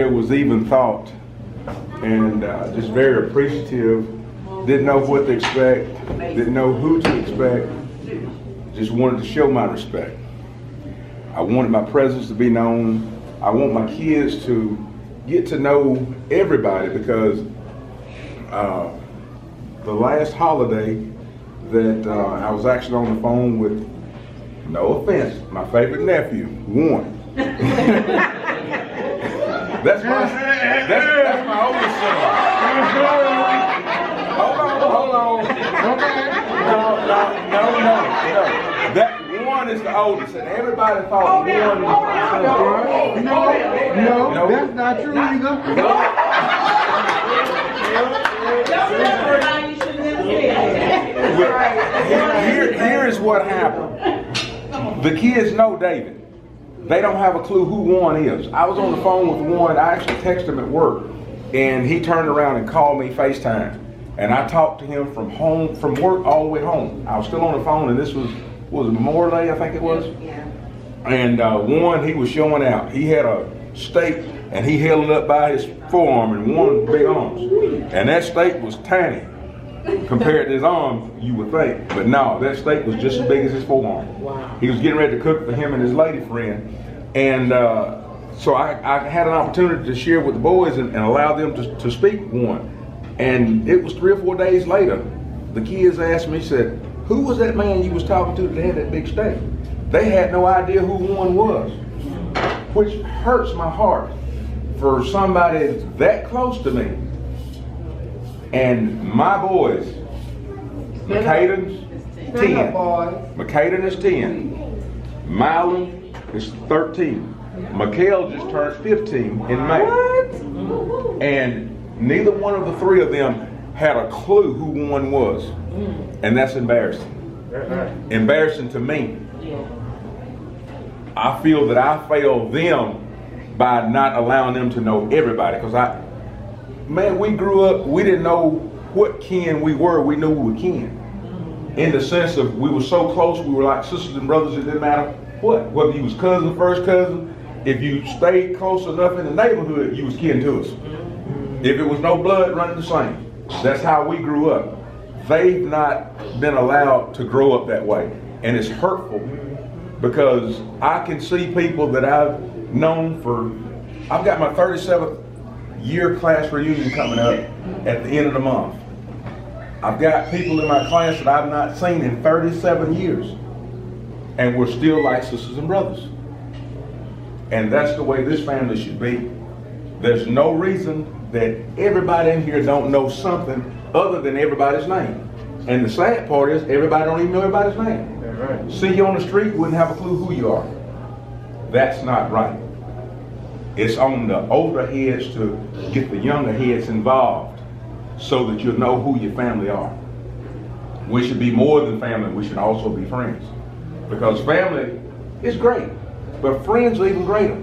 It was even thought, and just very appreciative. Didn't know what to expect, didn't know who to expect, just wanted to show my respect. I wanted my presence to be known. I want my kids to get to know everybody, because the last holiday that I was actually on the phone with, no offense, my favorite nephew, Warren. That's my oldest son. Hold on. No. That one is the oldest, and everybody thought one was my son. No, that's not true either. Here is what happened. The kids know David. They don't have a clue who Warren is. I was on the phone with Warren. I actually texted him at work, and he turned around and called me FaceTime. And I talked to him from work all the way home. I was still on the phone, and this was Memorial Day, I think it was. Yeah. And Warren, he was showing out. He had a steak, and he held it up by his forearm in one big arms. And that steak was tiny compared to his arm, you would think. But no, that steak was just as big as his forearm. Wow. He was getting ready to cook for him and his lady friend. And so I had an opportunity to share with the boys and allow them to speak one. And it was 3 or 4 days later, the kids asked me, said, who was that man you was talking to that had that big steak? They had no idea who one was, which hurts my heart for somebody that close to me. And my boys, McCaden's 10. McCaden is 10. Mylon is 13. Micheal just turned 15 in May. And neither one of the three of them had a clue who one was. And that's embarrassing. Embarrassing to me. I feel that I failed them by not allowing them to know everybody. Because we grew up, we didn't know what kin we were. We knew we were kin. In the sense of we were so close, we were like sisters and brothers. It didn't matter what. Whether you was cousin, first cousin, if you stayed close enough in the neighborhood, you was kin to us. If it was no blood running the same. That's how we grew up. They've not been allowed to grow up that way. And it's hurtful, because I can see people that I've known I've got my 37th year class reunion coming up at the end of the month. I've got people in my class that I've not seen in 37 years. And we're still like sisters and brothers. And that's the way this family should be. There's no reason that everybody in here don't know something other than everybody's name. And the sad part is everybody don't even know everybody's name. Right. See you on the street, wouldn't have a clue who you are. That's not right. It's on the older heads to get the younger heads involved so that you'll know who your family are. We should be more than family, we should also be friends. Because family is great, but friends are even greater.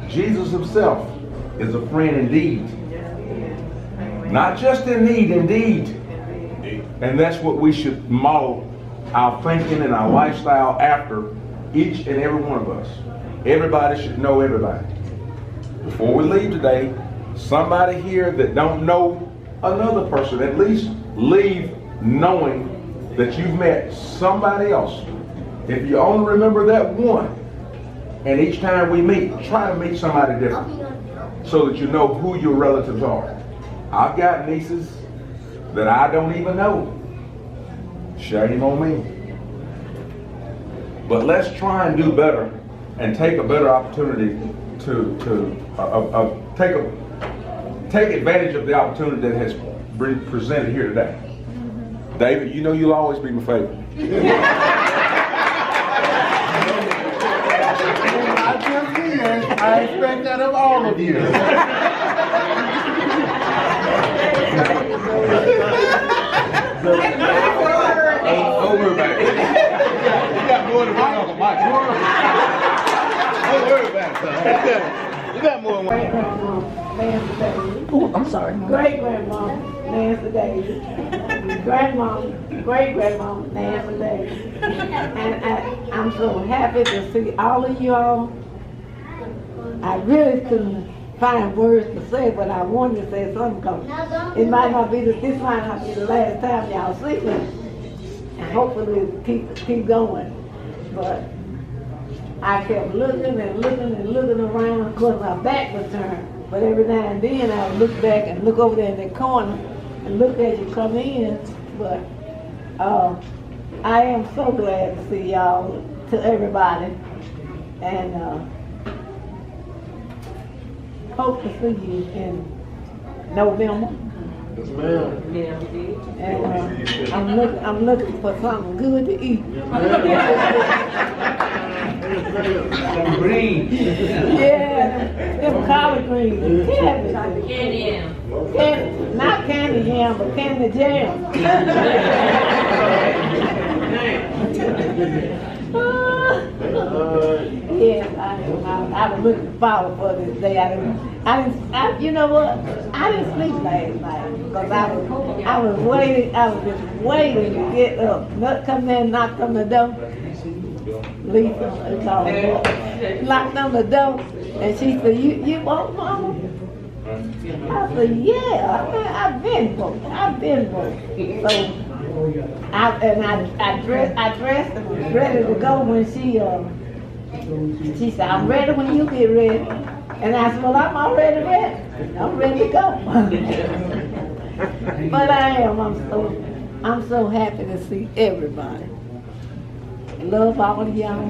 Jesus himself is a friend indeed. Not just in need, indeed. And that's what we should model our thinking and our lifestyle after, each and every one of us. Everybody should know everybody. Before we leave today, somebody here that don't know another person, at least leave knowing that you've met somebody else. If you only remember that one, and each time we meet, try to meet somebody different so that you know who your relatives are. I've got nieces that I don't even know. Shame on me. But let's try and do better and take a better opportunity to take advantage of the opportunity that has been presented here today. David, you know you'll always be my favorite. I expect that of all of you. Over back. You got more than one on the mic. Don't worry about it, son. You got more than one. Nancy Davis. Oh, I'm sorry. Great-grandma, Nancy Davis. Grandma, great-grandma, Nancy Davis. And I'm so happy to see all of you all. I really couldn't find words to say, but I wanted to say something because it might not be this might not be the last time y'all see me, and hopefully it keep going. But I kept looking and looking and looking around. Of course, my back was turned, but every now and then I would look back and look over there in the corner and look as you come in. But I am so glad to see y'all, to everybody, and hope to see you in November. Yes, ma'am. And I'm looking for something good to eat. Some green. Yeah, them collard greens, and cabbage. Candy yam. Not candy yam, but candy jam. Yes, I was looking forward for this day. You know what? I didn't sleep last night because I was waiting. I was just waiting to get up. Not come in, knocked on the door. Lisa, locked on the door, and she said, "You want mama?" I said, "Yeah, I've been broke. So I dressed and was ready to go when she said, "I'm ready when you get ready." And I said, "Well, I'm already ready. I'm ready to go." But I am. I'm so happy to see everybody. Love all of y'all.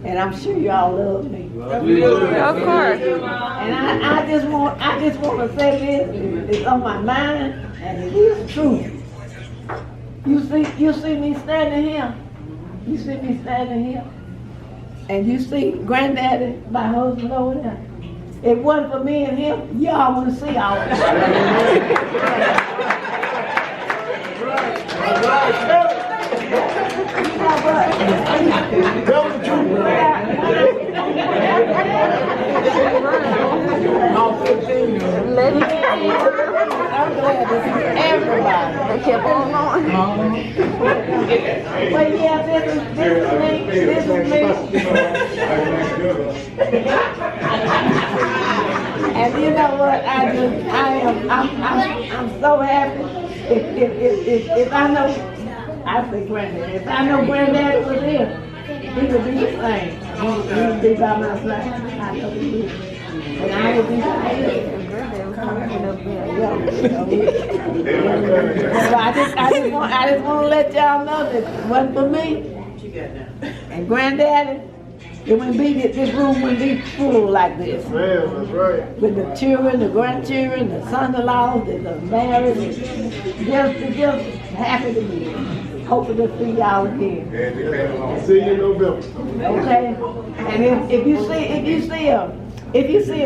And I'm sure y'all love me. Of course. And I just want to say this. It's on my mind, and it is true. You see me standing here. You see me standing here. And you see Granddaddy, my husband over there. If it wasn't for me and him, y'all wouldn't see all of it. You know what? Tell the truth. I'm glad to see everybody. They kept on going. But yeah, this is me. And you know what? I'm so happy. If I know, I say Granddaddy. If I know Granddaddy was here, he would be the same. He would be by my side. I know he would. And I would be by his. I just want to let y'all know that it wasn't for me and Granddaddy, this room wouldn't be full like this. Man, that's right. With the children, the grandchildren, the son-in-laws, the married, just happy to be here. Hoping to see y'all again. See you in November. Okay? And if you see a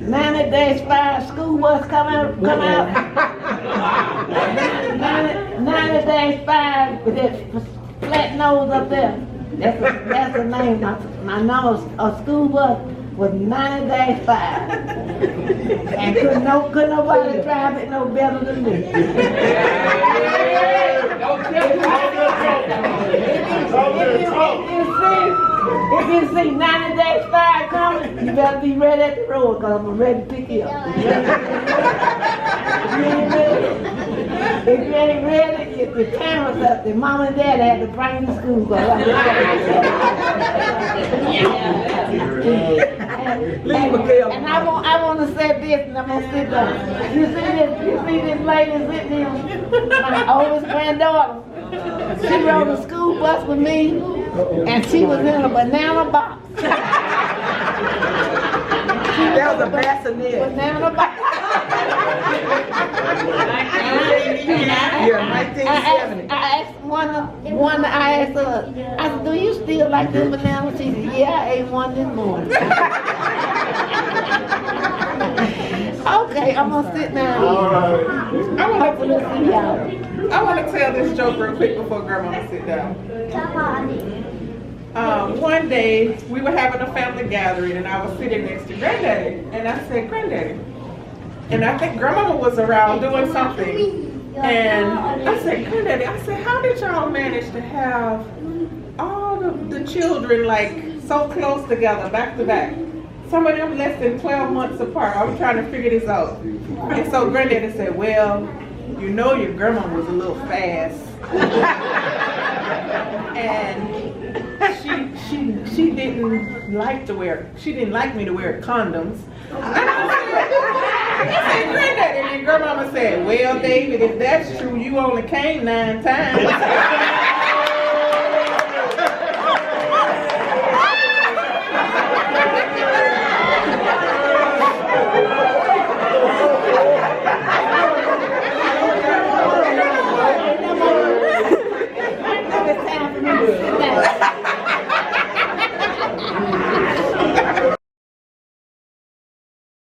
90-5 school bus come out, 90-5 with that flat nose up there. That's the name. My number of school bus was 90-5. And could nobody drive it no better than me. If you see 90-5 coming, you better be ready at the road because I'm ready to pick you up. If you ain't ready, get your parents up. The mom and dad had to bring you to school. And I want to say this, and I'm gonna sit down. You see this lady sitting here, my oldest granddaughter. She rode a school bus with me, and she was in a banana box. That was a bassinet. Banana box. Yeah, 1970. I asked I asked her, I said, "Do you still like them bananas?" She said, "Yeah, I ate one this morning." Okay, I'm gonna sit down. All right. Hopefully see y'all. I want to tell this joke real quick before Grandma sit down. One day, we were having a family gathering, and I was sitting next to Granddaddy, and I said, "Granddaddy," and I think Grandmama was around doing something, and I said, "Granddaddy," I said, "how did y'all manage to have all the children like so close together, back to back?" some of them less than 12 months apart. I was trying to figure this out. And so granddaddy said, well, you know your grandma was a little fast. And she didn't like me to wear condoms. And I said, granddaddy, and then grandmama said, well, David, if that's true, you only came 9 times.